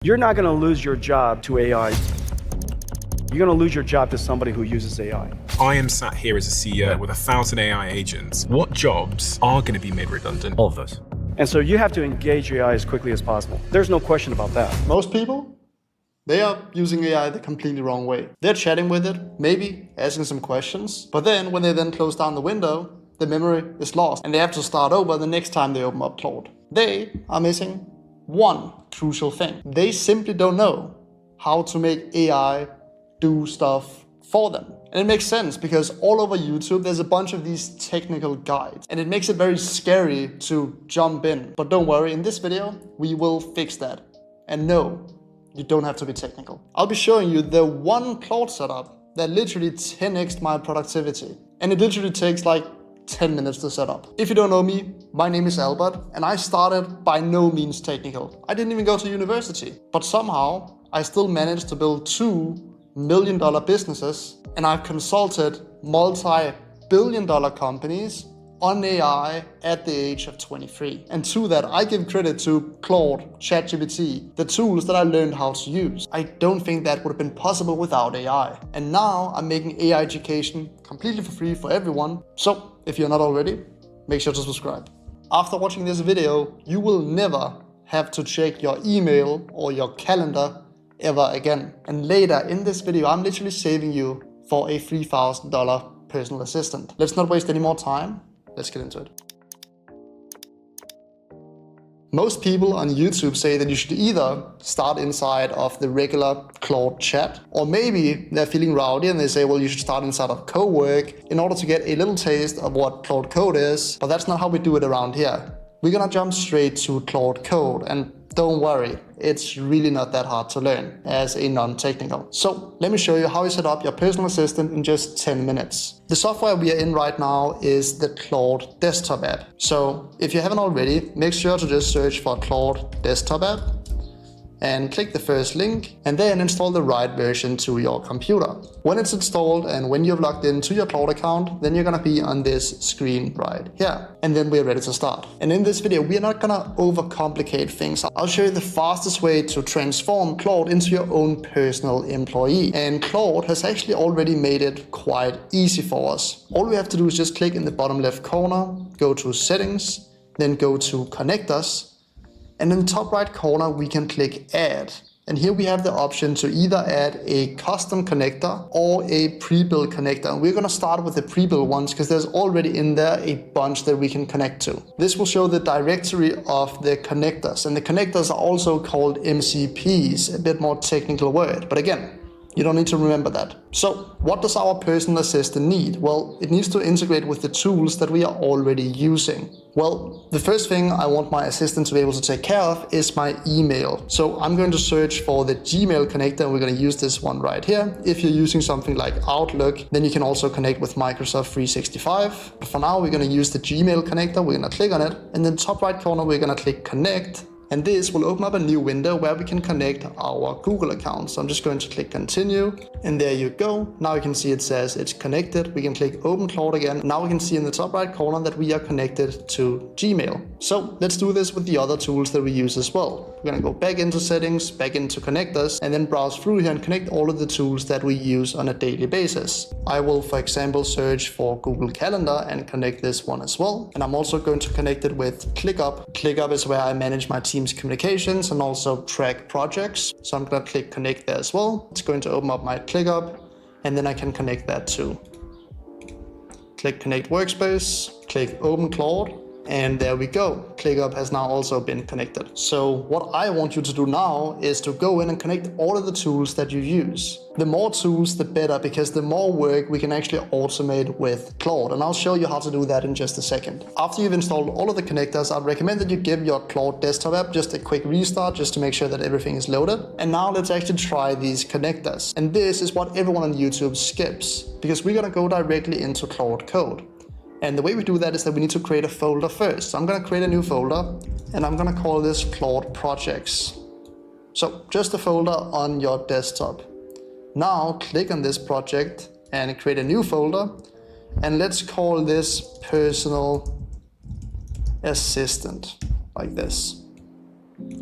You're not going to lose your job to AI. You're going to lose your job to somebody who uses AI. I am sat here as a CEO with 1,000 AI agents. What jobs are going to be made redundant? All of those. And so you have to engage AI as quickly as possible. There's no question about that. Most people, they are using AI the completely wrong way. They're chatting with it, maybe asking some questions, but then when they then close down the window, the memory is lost and they have to start over the next time they open up Claude. They are missing one crucial thing. They simply don't know how to make AI do stuff for them. And it makes sense because all over YouTube, there's a bunch of these technical guides and it makes it very scary to jump in. But don't worry, in this video, we will fix that. And no, you don't have to be technical. I'll be showing you the one Claude setup that literally 10x'd my productivity. And it literally takes like 10 minutes to set up. If you don't know me, my name is Albert and I started by no means technical. I didn't even go to university, but somehow I still managed to build $2 million businesses and I've consulted multi-billion-dollar companies on AI at the age of 23. And to that, I give credit to Claude, ChatGPT, the tools that I learned how to use. I don't think that would have been possible without AI. And now I'm making AI education completely for free for everyone. So if you're not already, make sure to subscribe. After watching this video, you will never have to check your email or your calendar ever again. And later in this video, I'm literally saving you for a $3,000 personal assistant. Let's not waste any more time. Let's get into it. Most people on YouTube say that you should either start inside of the regular Claude chat, or maybe they're feeling rowdy and they say, well, you should start inside of co-work in order to get a little taste of what Claude Code is. But that's not how we do it around here. We're gonna jump straight to Claude Code, and don't worry, it's really not that hard to learn as a non-technical. So let me show you how you set up your personal assistant in just 10 minutes. The software we are in right now is the Claude desktop app. So if you haven't already, make sure to just search for Claude desktop app and click the first link and then install the right version to your computer. When it's installed and when you've logged into your Claude account, then you're gonna be on this screen right here. And then we're ready to start. And in this video, we're not gonna overcomplicate things. I'll show you the fastest way to transform Claude into your own personal employee. And Claude has actually already made it quite easy for us. All we have to do is just click in the bottom left corner, go to settings, then go to connect us. And in the top right corner, we can click add. And here we have the option to either add a custom connector or a pre-built connector. And we're gonna start with the pre-built ones because there's already in there a bunch that we can connect to. This will show the directory of the connectors. And the connectors are also called MCPs, a bit more technical word. But again, you don't need to remember that. So what does our personal assistant need? Well, it needs to integrate with the tools that we are already using. Well, the first thing I want my assistant to be able to take care of is my email. So I'm going to search for the Gmail connector and we're going to use this one right here. If you're using something like Outlook, then you can also connect with Microsoft 365. But for now, we're going to use the Gmail connector. We're going to click on it and then top right corner, we're going to click connect. And this will open up a new window where we can connect our Google account. So I'm just going to click continue and there you go. Now you can see it says it's connected. We can click open Claude again. Now we can see in the top right corner that we are connected to Gmail. So let's do this with the other tools that we use as well. We're gonna go back into settings, back into connectors, and then browse through here and connect all of the tools that we use on a daily basis. I will, for example, search for Google Calendar and connect this one as well. And I'm also going to connect it with ClickUp. ClickUp is where I manage my team's communications and also track projects. So I'm going to click connect there as well. It's going to open up my ClickUp and then I can connect that too. Click connect workspace, click open Claude, and there we go. ClickUp has now also been connected. So what I want you to do now is to go in and connect all of the tools that you use. The more tools, the better, because the more work we can actually automate with Claude. And I'll show you how to do that in just a second. After you've installed all of the connectors, I'd recommend that you give your Claude desktop app just a quick restart just to make sure that everything is loaded. And now let's actually try these connectors. And this is what everyone on YouTube skips, because we're gonna go directly into Claude Code. And the way we do that is that we need to create a folder first. So I'm gonna create a new folder and I'm gonna call this Claude Projects. So just a folder on your desktop. Now click on this project and create a new folder. And let's call this Personal Assistant, like this.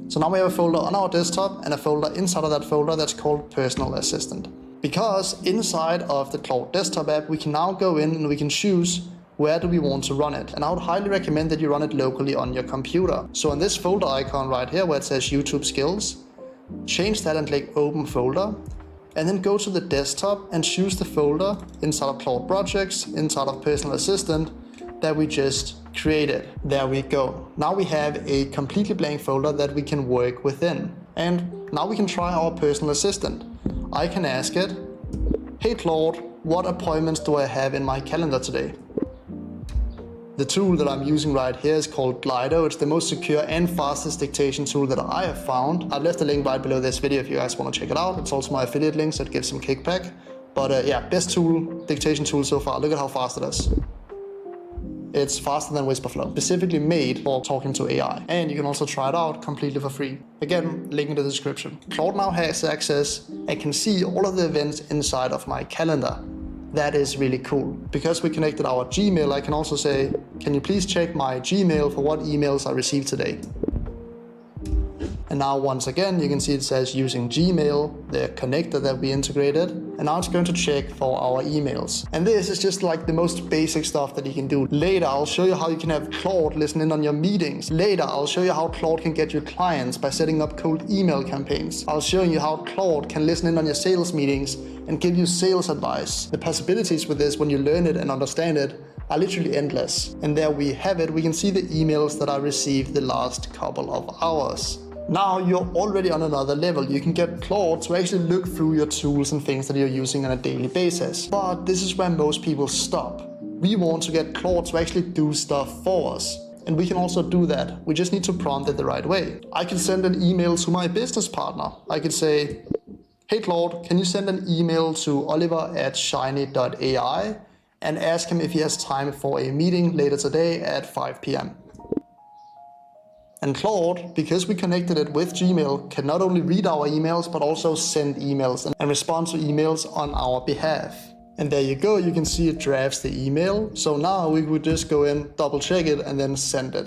So now we have a folder on our desktop and a folder inside of that folder that's called Personal Assistant. Because inside of the Claude desktop app, we can now go in and we can choose where do we want to run it. And I would highly recommend that you run it locally on your computer. So on this folder icon right here where it says YouTube Skills, change that and click Open Folder. And then go to the desktop and choose the folder inside of Claude Projects, inside of Personal Assistant that we just created. There we go. Now we have a completely blank folder that we can work within. And now we can try our Personal Assistant. I can ask it, hey Claude, what appointments do I have in my calendar today? The tool that I'm using right here is called Glido. It's the most secure and fastest dictation tool that I have found. I've left a link right below this video if you guys want to check it out. It's also my affiliate link, so it gives some kickback. But yeah, best dictation tool so far. Look at how fast it is. It's faster than Whisperflow, specifically made for talking to AI. And you can also try it out completely for free. Again, link in the description. Claude now has access and can see all of the events inside of my calendar. That is really cool. Because we connected our Gmail, I can also say, can you please check my Gmail for what emails I received today? And now once again, you can see it says using Gmail, the connector that we integrated. And now it's going to check for our emails. And this is just like the most basic stuff that you can do. Later, I'll show you how you can have Claude listen in on your meetings. Later, I'll show you how Claude can get you clients by setting up cold email campaigns. I'll show you how Claude can listen in on your sales meetings and give you sales advice. The possibilities with this, when you learn it and understand it, are literally endless. And there we have it. We can see the emails that I received the last couple of hours. Now you're already on another level. You can get Claude to actually look through your tools and things that you're using on a daily basis. But this is where most people stop. We want to get Claude to actually do stuff for us. And we can also do that. We just need to prompt it the right way. I can send an email to my business partner. I could say, hey Claude, can you send an email to Oliver@Shiney.ai and ask him if he has time for a meeting later today at 5 p.m. And Claude, because we connected it with Gmail, can not only read our emails, but also send emails and respond to emails on our behalf. And there you go, you can see it drafts the email. So now we would just go in, double check it, and then send it.